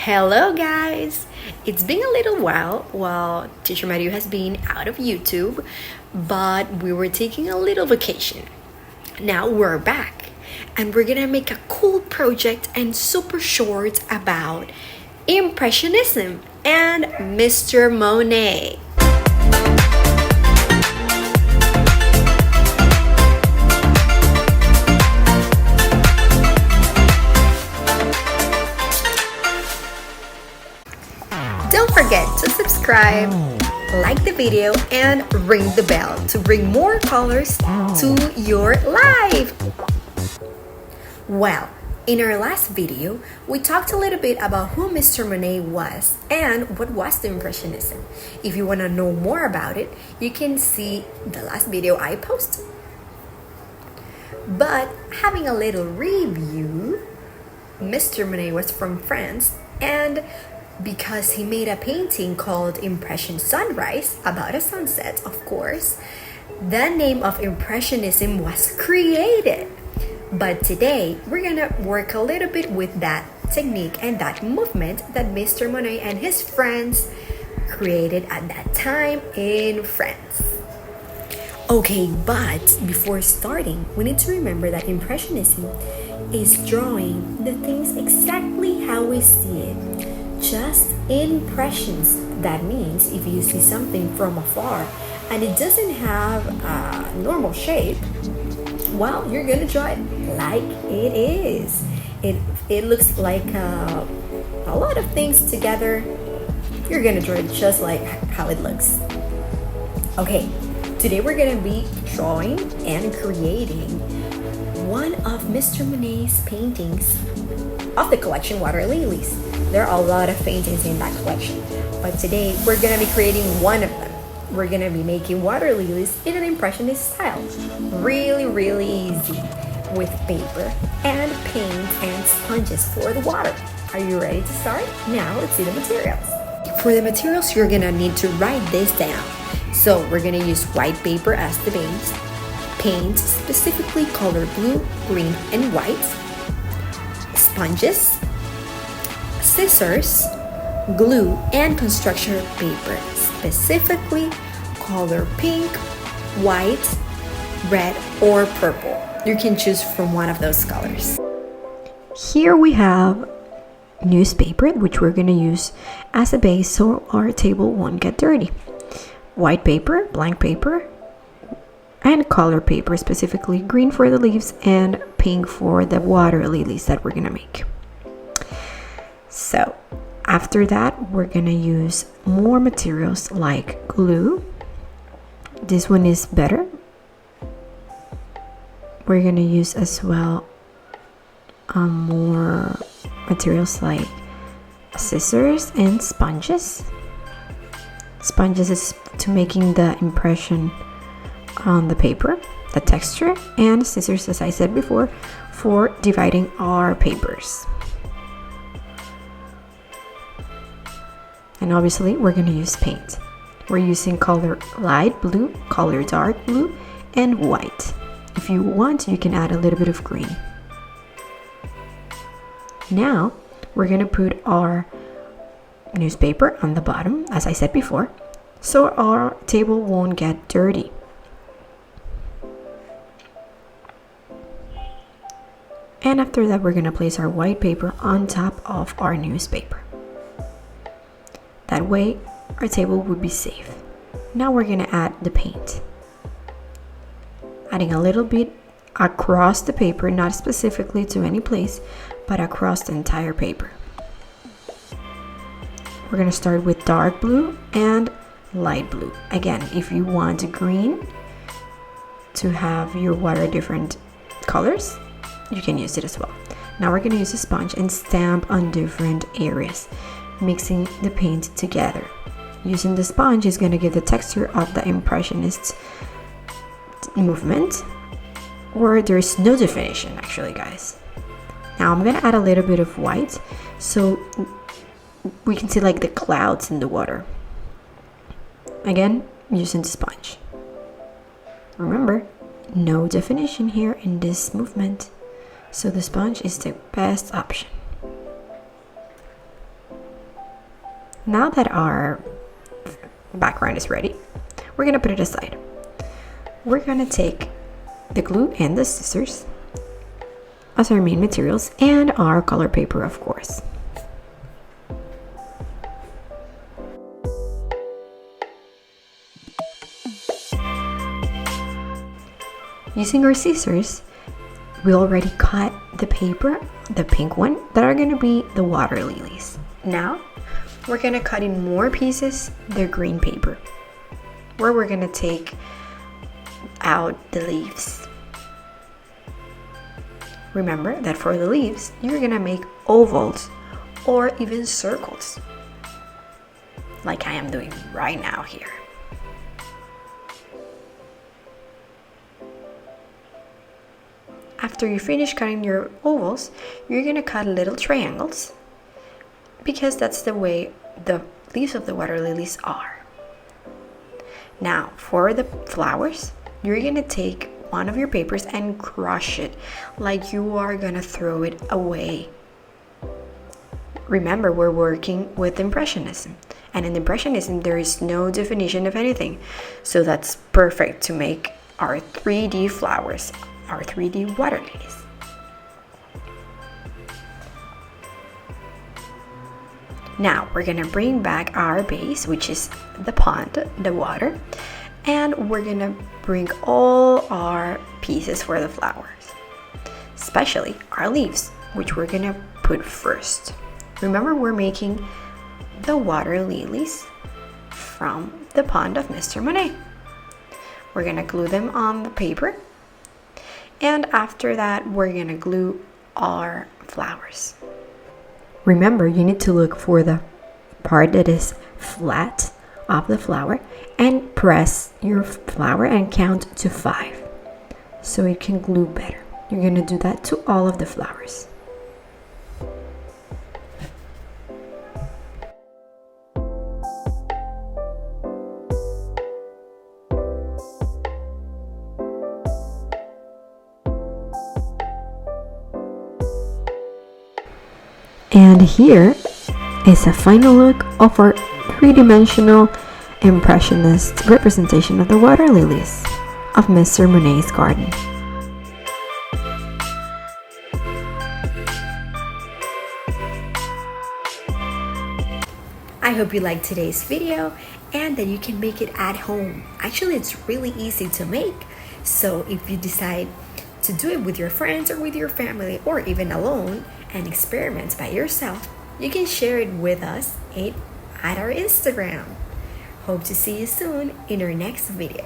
Hello guys! It's been a little while Teacher Mariú has been out of YouTube, but we were taking a little vacation. Now we're back and we're gonna make a cool project and super short about Impressionism and Mr. Monet. Don't forget to subscribe, like the video, and ring the bell to bring more colors to your life. Well, in our last video, we talked a little bit about who Mr. Monet was and what was the Impressionism. If you want to know more about it, you can see the last video I posted. But having a little review, Mr. Monet was from France, and because he made a painting called Impression Sunrise, about a sunset, of course, the name of Impressionism was created. But today, we're gonna work a little bit with that technique and that movement that Mr. Monet and his friends created at that time in France. Okay, but before starting, we need to remember that Impressionism is drawing the things exactly how we see it. Just impressions. That means if you see something from afar and it doesn't have a normal shape, well, you're gonna draw it like it is. It looks like a lot of things together. You're gonna draw it just like how it looks. Okay, today we're gonna be drawing and creating one of Mr. Monet's paintings of the collection Water Lilies. There are a lot of paintings in that collection, but today we're gonna be creating one of them. We're gonna be making water lilies in an impressionist style. Really easy, with paper and paint and sponges for the water. Are you ready to start? Now let's see the materials. For the materials, you're gonna need to write this down. So we're gonna use white paper as the base, paint specifically color blue, green, and white, sponges, scissors, glue, and construction paper, specifically color pink, white, red, or purple. You can choose from one of those colors. Here we have newspaper, which we're going to use as a base so our table won't get dirty. White paper, blank paper, and color paper, specifically green for the leaves and pink for the water lilies that we're going to make. So after that, we're gonna use more materials like glue. This one is better. We're gonna use as well more materials like scissors and sponges. Sponges is to making the impression on the paper, the texture, and scissors, as I said before, for dividing our papers. And obviously we're going to use paint. We're using color light blue, color dark blue, and white. If you want, you can add a little bit of green. Now we're going to put our newspaper on the bottom, as I said before, so our table won't get dirty. And after that, we're going to place our white paper on top of our newspaper. That way, our table would be safe. Now we're gonna add the paint. Adding a little bit across the paper, not specifically to any place, but across the entire paper. We're gonna start with dark blue and light blue. Again, if you want green to have your water different colors, you can use it as well. Now we're gonna use a sponge and stamp on different areas, mixing the paint together. Using the sponge is going to give the texture of the impressionist movement, or there's no definition actually, guys. Now I'm going to add a little bit of white so we can see like the clouds in the water. Again, using the sponge. Remember, no definition here in this movement, so the sponge is the best option. Now that our background is ready, we're gonna put it aside. We're gonna take the glue and the scissors as our main materials and our color paper, of course. Using our scissors, we already cut the paper, the pink one, that are gonna be the water lilies. Now, we're gonna cut in more pieces the green paper, where we're gonna take out the leaves. Remember that for the leaves, you're gonna make ovals or even circles, like I am doing right now here. After you finish cutting your ovals, you're gonna cut little triangles because that's the way the leaves of the water lilies are. Now, for the flowers, you're gonna take one of your papers and crush it like you are gonna throw it away. Remember, we're working with Impressionism, and in Impressionism, there is no definition of anything. So that's perfect to make our 3D flowers, our 3D water lilies. Now we're gonna bring back our base, which is the pond, the water, and we're gonna bring all our pieces for the flowers, especially our leaves, which we're gonna put first. Remember, we're making the water lilies from the pond of Mr. Monet. We're gonna glue them on the paper, and after that, we're gonna glue our flowers. Remember, you need to look for the part that is flat of the flower and press your flower and count to 5 so it can glue better. You're gonna do that to all of the flowers. And here is a final look of our three-dimensional impressionist representation of the water lilies of Mr. Monet's garden. I hope you liked today's video and that you can make it at home. Actually, it's really easy to make. So if you decide to do it with your friends or with your family or even alone and experiment by yourself, you can share it with us at our Instagram. Hope to see you soon in our next video.